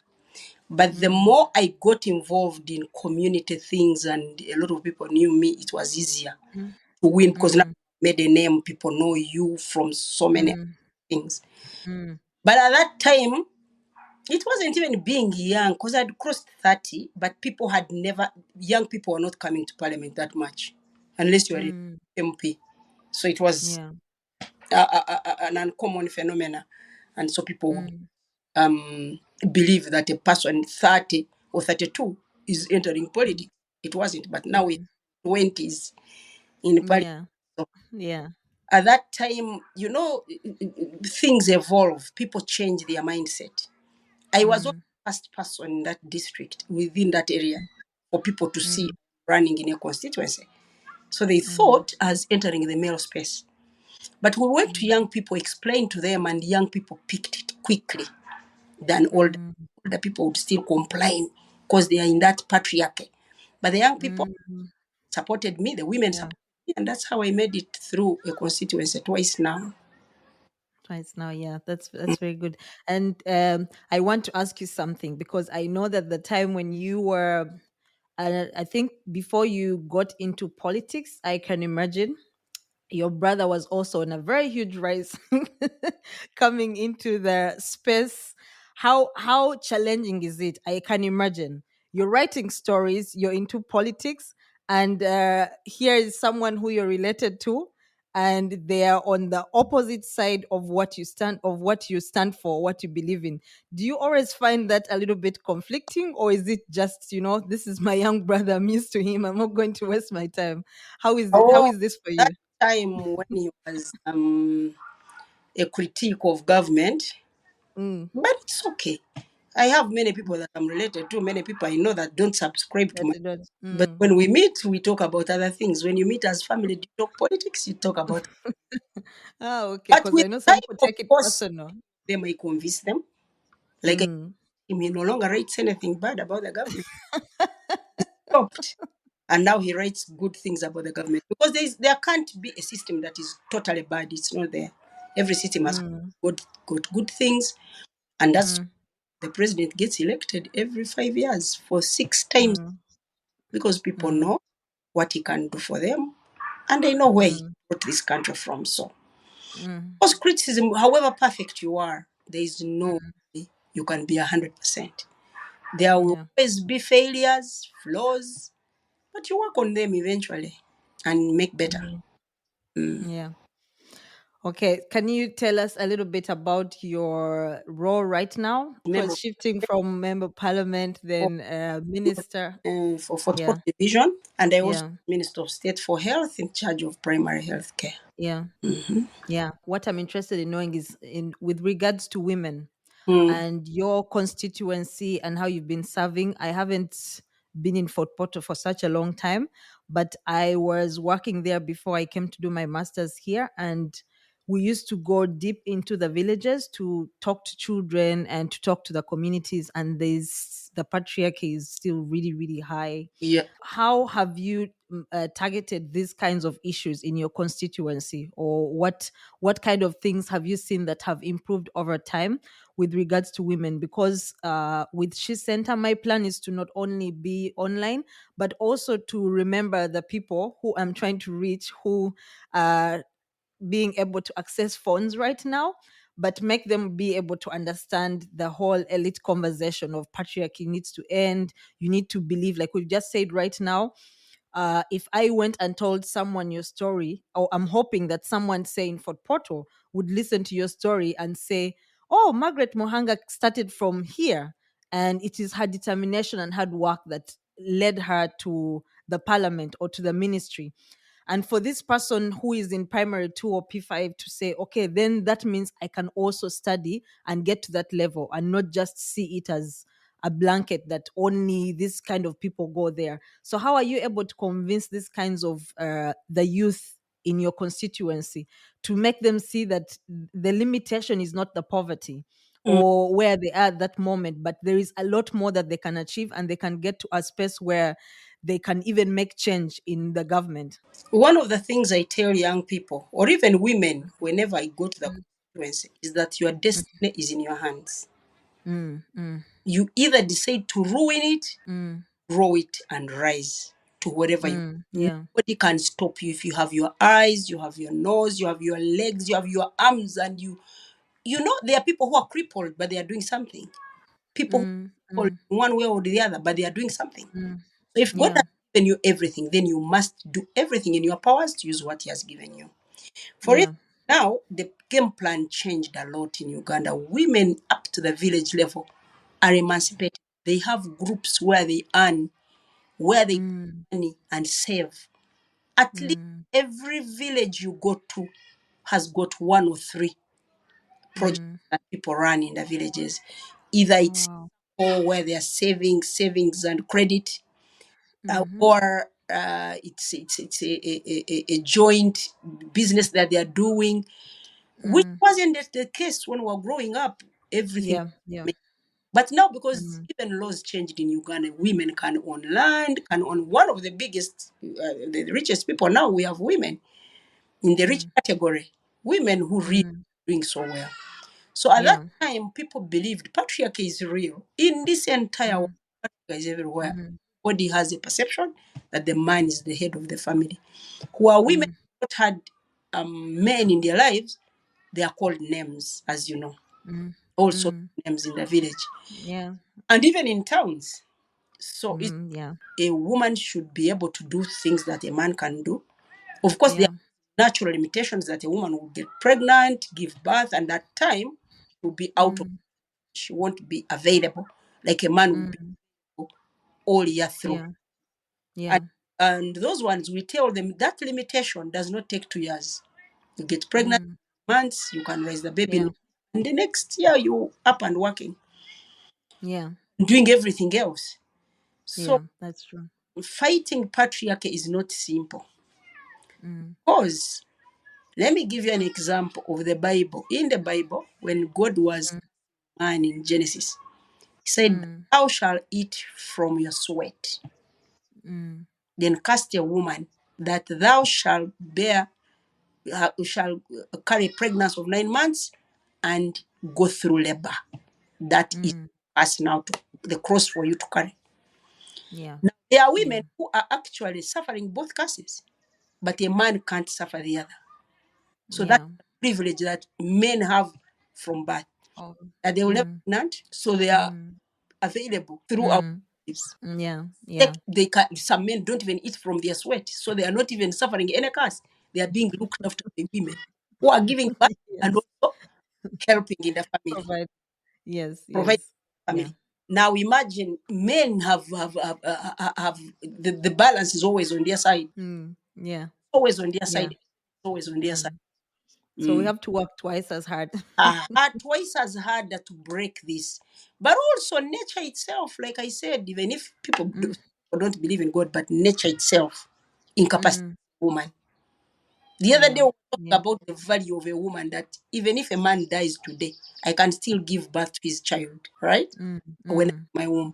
But the Mm. more I got involved in community things and a lot of people knew me, it was easier Mm. to win because now Mm. you made a name, people know you from so many Mm. things. Mm. But at that time, it wasn't even being young because I'd crossed 30, but people had never, young people were not coming to parliament that much unless you were an Mm. MP. So it was Yeah. an uncommon phenomenon. And so people would Mm. believe that a person 30 or 32 is entering Mm. politics. It wasn't, but now we're Mm. 20s in parliament. Yeah. So Yeah. at that time, things evolve, people change their mindset. I was not Mm. the first person in that district within that area for people to see Mm. running in a constituency. So they Mm. thought as entering the male space. But we went to Mm. young people, explained to them, and young people picked it quickly than Mm. older people would still complain because they are in that patriarchy. But the young people Mm. supported me, the women Yeah. supported me, and that's how I made it through a constituency twice now. Twice now, yeah, that's very good. And I want to ask you something because I know that the time when you were, I think before you got into politics, I can imagine your brother was also on a very huge rise coming into the space. How challenging is it? I can imagine you're writing stories, you're into politics, and here is someone who you're related to, and they are on the opposite side of what you stand for, what you believe in. Do you always find that a little bit conflicting, or is it just, this is my young brother, I'm used to him, I'm not going to waste my time? How is it? How Oh, is this for that you? time when he was a critique of government, Mm, but it's okay. I have many people that I'm related to, many people I know that don't subscribe to that my. it does. But Mm. when we meet, we talk about other things. When you meet as family, you talk politics, you talk about. Ah, okay. But Because with I know some time, people of take it course, personal. they may convince them. Like Mm, he no longer writes anything bad about the government. Stopped. And now he writes good things about the government because there can't be a system that is totally bad. It's not there. Every system has mm, got good things, and that's mm, the president gets elected every 5 years for 6 times mm, because people mm, know what he can do for them, and they know where he mm, brought this country from. So, mm, post criticism, however perfect you are, there is no mm. way you can be 100%. There will Yeah. always be failures, flaws, but you work on them eventually and make better. Mm, Mm. yeah. Okay. Can you tell us a little bit about your role right now? Member Because shifting from member of parliament, for, then minister. for Fort Yeah. Division, and I also Yeah. Minister of State for Health in charge of primary health care. Yeah. Mm-hmm. Yeah. What I'm interested in knowing is in with regards to women Mm. and your constituency and how you've been serving. I haven't been in Fort Portal for such a long time, but I was working there before I came to do my master's here. And we used to go deep into the villages to talk to children and to talk to the communities. And the patriarchy is still really, really high. Yeah. How have you targeted these kinds of issues in your constituency, or what kind of things have you seen that have improved over time with regards to women? Because with SheCentre, my plan is to not only be online but also to remember the people who I'm trying to reach, who are being able to access phones right now, but make them be able to understand the whole elite conversation of patriarchy needs to end. You need to believe, like we've just said right now, if I went and told someone your story, or I'm hoping that someone, say in Fort Portal, would listen to your story and say, "Oh, Margaret Muhanga started from here, and it is her determination and hard work that led her to the parliament or to the ministry." And for this person who is in primary two or P5 to say, okay, then that means I can also study and get to that level and not just see it as a blanket that only this kind of people go there. So, how are you able to convince these kinds of the youth in your constituency to make them see that the limitation is not the poverty Mm. or where they are at that moment, but there is a lot more that they can achieve and they can get to a space where they can even make change in the government? One of the things I tell young people, or even women, whenever I go to the Mm, constituency, is that your mm, destiny is in your hands. Mm. Mm. You either decide to ruin it, Mm. grow it, and rise to wherever you. Mm. Yeah. Nobody can stop you if you have your eyes, you have your nose, you have your legs, you have your arms, and you know there are people who are crippled, but they are doing something. People who Mm. are crippled Mm. in one way or the other, but they are doing something. Mm. So if God Yeah. has given you everything, then you must do everything in your powers to use what He has given you. For it Yeah. now, the game plan changed a lot in Uganda. Women up to the village level are emancipated. They have groups where they earn, where they get Mm. money and save. At least Mm. every village you go to has got one or three projects Mm. that people run in the villages. Either Oh, it's wow. or where they are savings and credit, Mm-hmm. or it's a joint business that they are doing, which Mm. wasn't the case when we were growing up. Everything. Yeah. Yeah. But now, because Mm. even laws changed in Uganda, women can own land, can own one of the biggest, the richest people. Now we have women in the rich Mm. category, women who really Mm. doing so well. So at that Yeah. time, people believed patriarchy is real. In this entire world, Mm. patriarchy is everywhere. Mm. Body has a perception that the man is the head of the family. Who are women Mm. who not had men in their lives, they are called names, as you know, Mm. also Mm. names in the village Yeah. and even in towns. So it's, Mm. Yeah. a woman should be able to do things that a man can do. Of course, there Yeah. are natural limitations that a woman will get pregnant, give birth, and that time will be out of, Mm. she won't be available like a man will be Mm. all year through. Yeah. And, Yeah. and those ones, we tell them that limitation does not take 2 years. You get pregnant Mm. months, you can raise the baby, Yeah. and the next year you up and working, Yeah. doing everything else. So Yeah. That's true. fighting patriarchy is not simple. Mm. Because let me give you an example of the Bible. In the Bible, when God was Mm. man in Genesis, He said, Mm. "Thou shalt eat from your sweat, Mm. then cast a woman that thou shalt bear, shall carry pregnancy of 9 months and go through labor." That is Mm. us now to the cross for you to carry. Yeah. Now, there are Yeah. women who are actually suffering both curses, but a man can't suffer the other. So that's Yeah. the privilege that men have from birth, Oh. that they will never Mm. be pregnant, so they are Mm. available throughout Mm. lives. Yeah. Yeah. They can, some men don't even eat from their sweat, so they are not even suffering any curse. They are being looked after by women who are giving birth and Yes. also helping in the family, Provide. Yes. providing Yes. Yeah. family. Now imagine men have the balance is always on their side, Mm. Yeah. always on their Yeah. side, always on their side. Mm. So we Mm. have to work twice as hard. Are twice as harder to break this. But also nature itself, like I said, even if don't believe in God, but nature itself incapacitates Mm. a woman. The other day Yeah. we were talking Yeah. about the value of a woman, that even if a man dies today, I can still give birth to his child, right? Mm. When I'm Mm. in my womb.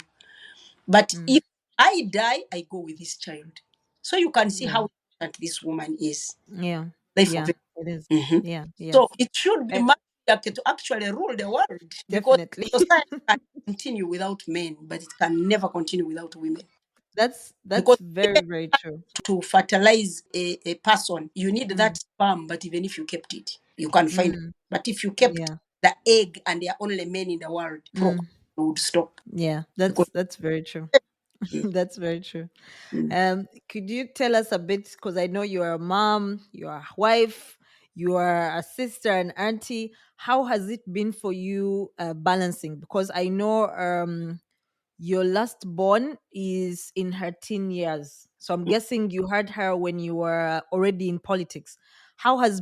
But Mm. if I die, I go with his child. So you can see Yeah. how important this woman is. Yeah. Life of Yeah. it. It is. Mhm. Yeah. Yes. So it should be Eh, matriarchy to actually rule the world, because definitely. society can continue without men, but it can never continue without women. That's Because very, even very true. to fertilize a person, you need that Mm. sperm, but even if you kept it, you can find it. Mm. But if you kept Yeah. the egg and there are only men in the world, Mm. would stop. Yeah. Because That's very true. mm, That's very true. mm. Could you tell us a bit? Because I know you're a mom, you're a wife, you are a sister and auntie. How has it been for you balancing? Because I know your last born is in her teen years, so I'm guessing you had her when you were already in politics. How has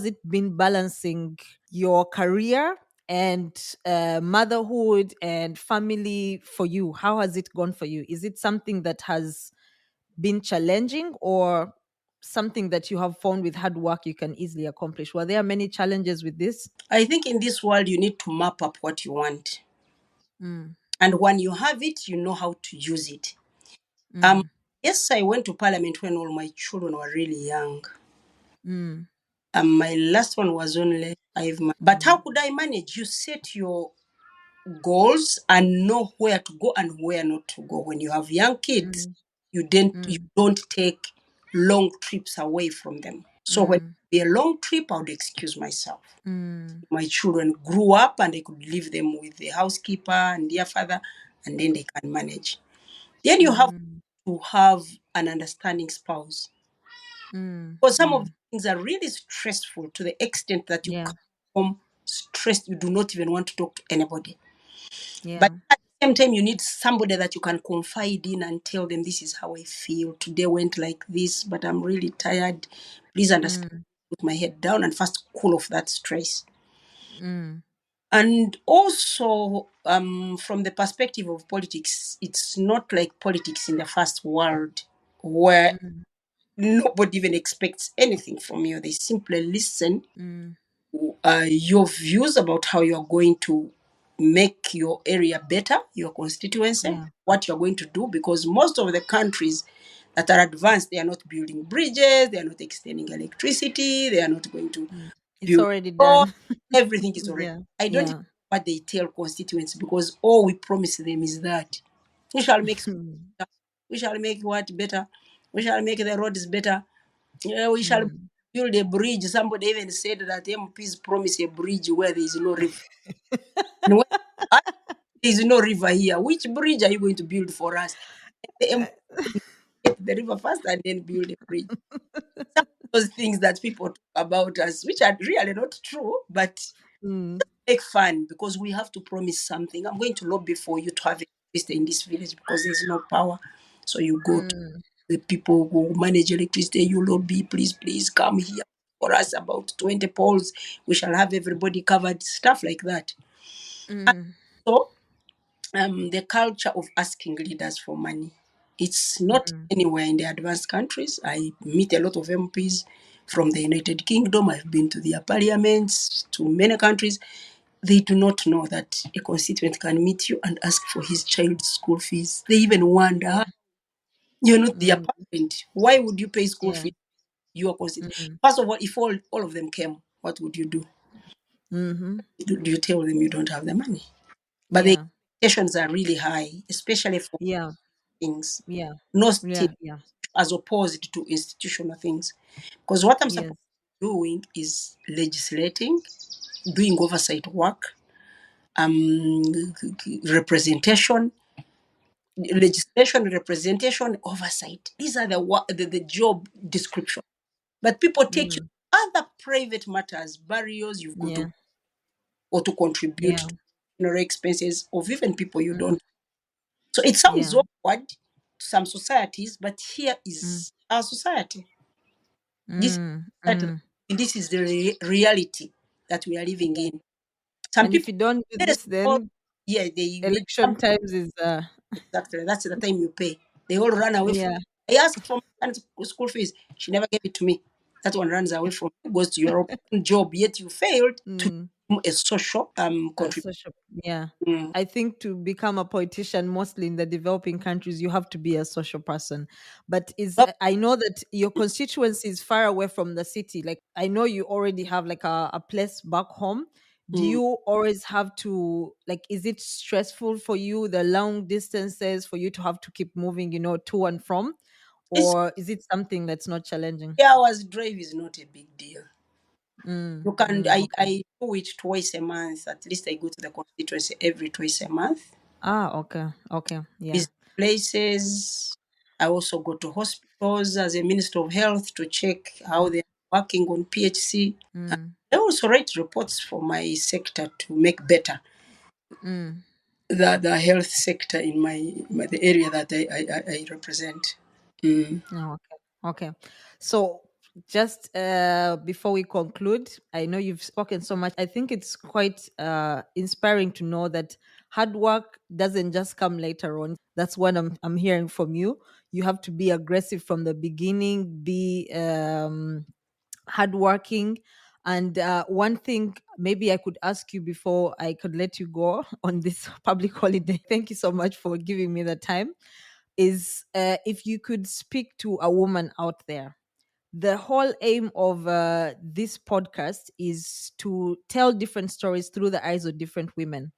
it been balancing your career and motherhood and family for you? How has it gone for you? Is it something that has been challenging, or something that you have found with hard work you can easily accomplish? Were there many challenges with this? I think in this world, you need to map up what you want. Mm. And when you have it, you know how to use it. Um, Mm. yes, I went to parliament when all my children were really young. Mm. My last one was only 5 months. But how Mm. could I manage? You set your goals and know where to go and where not to go. When you have young kids, Mm, you mm, don't take long trips away from them. So when it mm, be a long trip, I would excuse myself. mm, My children grew up and I could leave them with the housekeeper and their father, and then they can manage. Then you have mm, to have an understanding spouse. mm, Because some of the mm. things are really stressful to the extent that you Yeah, come home stressed, you do not even want to talk to anybody. But yeah. at the same time, you need somebody that you can confide in and tell them, this is how I feel. Today went like this, but I'm really tired. Please understand. Mm, Put my head down and first cool off that stress. mm, And also, from the perspective of politics, it's not like politics in the first world where mm, nobody even expects anything from you. They simply listen mm. your views about how you are going to make your area better, your constituency, Yeah. what you're going to do, because most of the countries that are advanced, they are not building bridges, they are not extending electricity, they are not going to Mm. It's build already roads. done. Everything is already. Yeah. I don't know Yeah. what they tell constituents because all we promise them is that we shall make schools better, we shall make what better, we shall make the roads better, yeah, we shall Mm. build a bridge. Somebody even said that MPs promise a bridge where there is no river. And when there is no river here, which bridge are you going to build for us? The MP get the river first and then build a bridge. Some of those things that people talk about us, which are really not true, but Mm, make fun because we have to promise something. I'm going to lobby for you to have electricity in this village because there's no power. So you go to mm, the people who manage electricity, you lobby, please, please come here for us about 20 poles. We shall have everybody covered, stuff like that. mm, So the culture of asking leaders for money. It's not mm, anywhere in the advanced countries. I meet a lot of MPs from the United Kingdom. I've been to their parliaments, to many countries. They do not know that a constituent can meet you and ask for his child's school fees. They even wonder, yeah. "Ah, you're not their Mm, parent. Why would you pay school yeah. fees? You are constituent." Mm, First of all, if all of them came, what would you do? mm-hmm. Do you tell them you don't have the money? But the Yeah. expectations are really high, especially for Yeah. things, Yeah. no still Yeah. Yeah. as opposed to institutional things. Because what I'm supposed Yes. to be doing is legislating, doing oversight work, um, representation, legislation, representation, oversight. These are the job description. But people take you Mm, to other private matters, barriers you've got to, yeah. or to contribute Yeah. to funeral expenses of even people you Mm, don't. So it sounds yeah. awkward to some societies, but here Mm, is our society. This is mm, society mm. this is the reality that we are living in. Some And if people, you don't do yes, this, all, then yeah, they election times is exactly that's the time you pay. They all run away from. yeah. I asked for my son's school fees. She never gave it to me. That one runs away from you, goes to your own job, yet you failed to Mm. do a social contribution. Social, yeah. Mm. I think to become a politician, mostly in the developing countries, you have to be a social person. But is But, I know that your constituency is far away from the city. Like I know you already have like a place back home. Do mm, you always have to like? Is it stressful for you the long distances for you to have to keep moving, to and from, it's or is it something that's not challenging? 3 hours drive is not a big deal. Mm, You can mm, okay. I do it twice a month. At least I go to the constituency every twice a month. Ah, okay, okay, yeah. Visit places. I also go to hospitals as a Minister of Health to check how they're working on PHC. Mm, I also write reports for my sector to make better mm. the health sector in the area that I represent. Mm. Oh, okay. Okay. So just before we conclude, I know you've spoken so much. I think it's quite inspiring to know that hard work doesn't just come later on. That's what I'm hearing from you. You have to be aggressive from the beginning, be hardworking. And one thing maybe I could ask you before I could let you go on this public holiday. Thank you so much for giving me the time is if you could speak to a woman out there. The whole aim of this podcast is to tell different stories through the eyes of different women.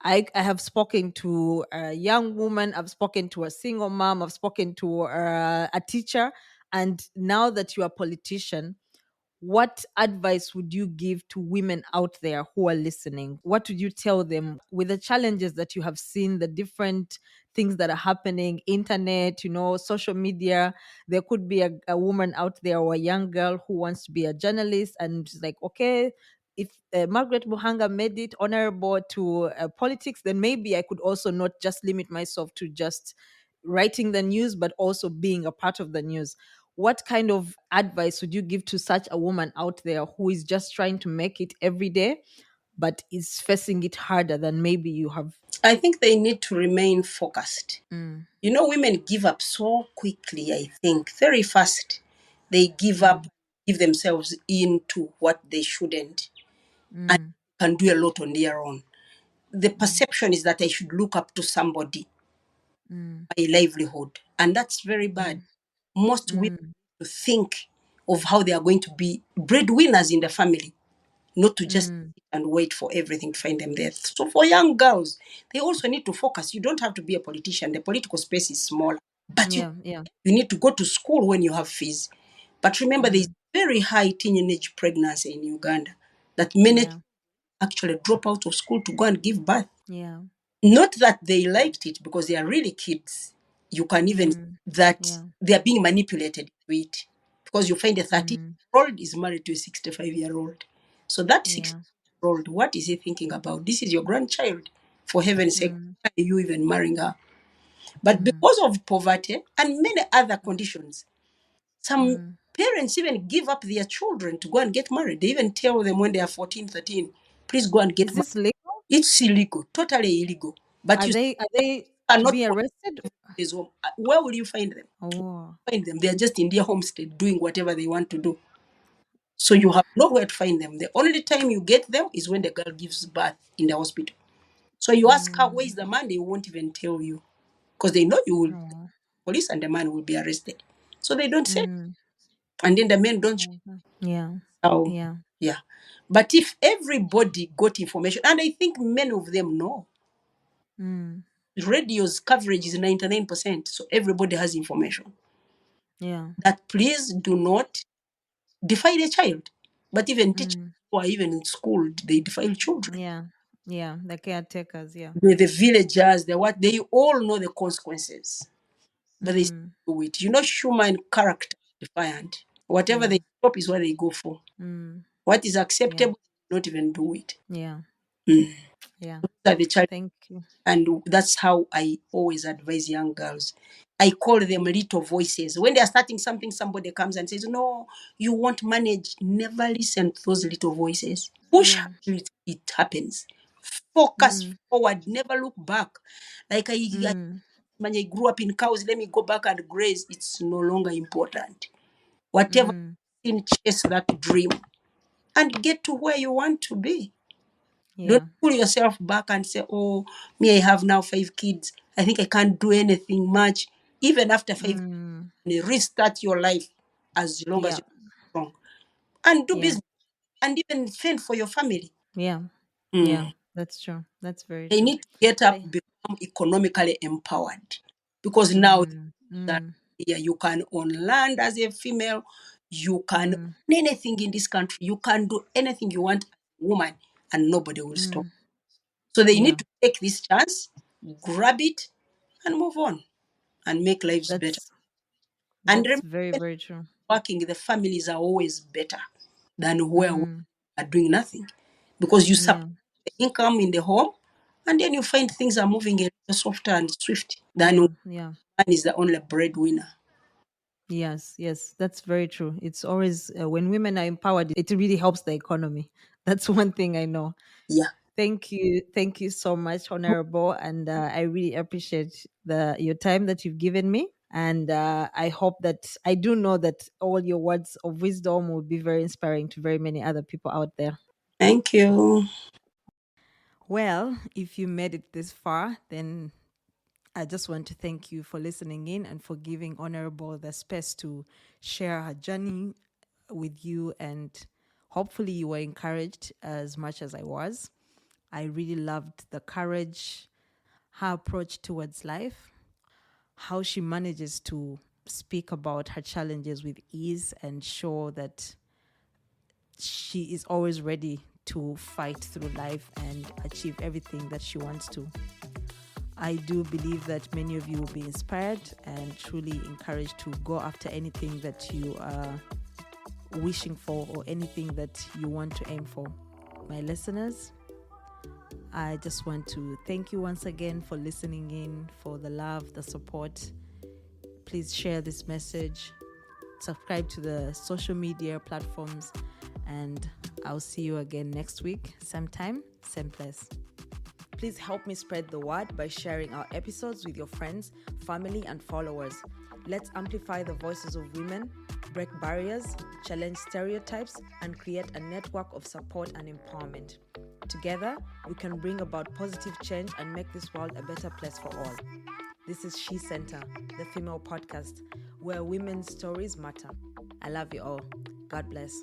I have spoken to a young woman, I've spoken to a single mom, I've spoken to a teacher. And now that you're a politician, what advice would you give to women out there who are listening? What would you tell them with the challenges that you have seen, the different things that are happening, internet, social media? There could be a woman out there or a young girl who wants to be a journalist, and she's like, okay, if Margaret Muhanga made it honorable to politics, then maybe I could also not just limit myself to just writing the news, but also being a part of the news. What kind of advice would you give to such a woman out there who is just trying to make it every day, but is facing it harder than maybe you have? I think they need to remain focused. Mm, Women give up so quickly, I think, very fast. They give up, mm, give themselves into what they shouldn't, and mm, can do a lot on their own. The mm, perception is that I should look up to somebody, mm, my livelihood, and that's very bad. mm, Most women mm, to think of how they are going to be breadwinners in the family, not to just mm. sit and wait for everything to find them there. So for young girls, they also need to focus. You don't have to be a politician. The political space is smaller, but Yeah, yeah. you need to go to school when you have fees. But remember, there's Mm, very high teenage pregnancy in Uganda that many yeah, actually drop out of school to go and give birth. yeah. Not that they liked it, because they are really kids. You can even see Mm, that yeah. they are being manipulated to it, because you find a 30-year Mm, old is married to a 65-year-old. So that yeah. 60-year-old, what is he thinking about? This is your grandchild. For heaven's sake, Mm, why are you even marrying her? But mm, because of poverty and many other conditions, some mm. parents even give up their children to go and get married. They even tell them when they are 14, 13, please go and get Is married. this legal? It's illegal, totally illegal. But Are you they to cannot be put arrested? this home. Where will you find them? Oh, Find them. They are just in their homestead doing whatever they want to do. So you have nowhere to find them. The only time you get them is when the girl gives birth in the hospital. So you ask her, where is mm, the man? They won't even tell you, because they know you will oh, police and the man will be arrested. So they don't say, mm, and then the men don't show. yeah, So yeah. yeah. But if everybody got information, and I think many of them know, Mm, radio's coverage is 99%, so everybody has information yeah. that please do not defile a child. But even teachers Mm, who are even in school, they defile children. yeah. Yeah. The caretakers. Yeah. The villagers, the what, they all know the consequences, but they still Mm, do it. Human character is defiant. Whatever yeah. they stop is what they go for. Mm, What is yeah. acceptable, not even do it. Yeah. Mm. Yeah. Those are the challenges. Thank you. And that's how I always advise young girls. I call them little voices. When they are starting something, somebody comes and says, no, you won't manage. Never listen to those little voices. Push Yeah. until it happens. Focus Mm, forward. Never look back. Like mm, when I grew up in cows, let me go back and graze. It's no longer important. Whatever, mm, chase that dream and get to where you want to be. Don't yeah. pull yourself back and say, oh, me, I have now 5 kids. I think I can't do anything much. Even after 5 kids, Mm, you restart your life as long as yeah. you're strong. And do Yeah. business and even fend for your family. Yeah. Yeah. Mm. That's true. That's very They true. need to get up, They, become economically empowered. Because now mm, that mm, here you can own land as a female, you can mm, own anything in this country, you can do anything you want as a woman, and nobody will stop. mm, So they yeah. need to take this chance, grab it, and move on and make lives better. That's And that's remember, very, when very true. working, the families are always better than where we Mm, are doing nothing, because you yeah. support the income in the home, and then you find things are moving a little softer and swift than Yeah. when Yeah. man is the only breadwinner. Yes, yes, that's very true. It's always when women are empowered, it really helps the economy. That's one thing I know. Yeah. Thank you so much, Honorable, and I really appreciate the your time that you've given me. And I hope that I do know that all your words of wisdom will be very inspiring to very many other people out there. Thank you. Well, if you made it this far, then I just want to thank you for listening in and for giving Honorable the space to share her journey with you. And hopefully, you were encouraged as much as I was. I really loved the courage, her approach towards life, how she manages to speak about her challenges with ease and show that she is always ready to fight through life and achieve everything that she wants to. I do believe that many of you will be inspired and truly encouraged to go after anything that you are wishing for or anything that you want to aim for. My listeners, I just want to thank you once again for listening in, for the love, the support. Please share this message, subscribe to the social media platforms, and I'll see you again next week, same time, same place. Please help me spread the word by sharing our episodes with your friends, family, and followers. Let's amplify the voices of women, break barriers, challenge stereotypes, and create a network of support and empowerment. Together, we can bring about positive change and make this world a better place for all. This is SheCentre, the female podcast, where women's stories matter. I love you all. God bless.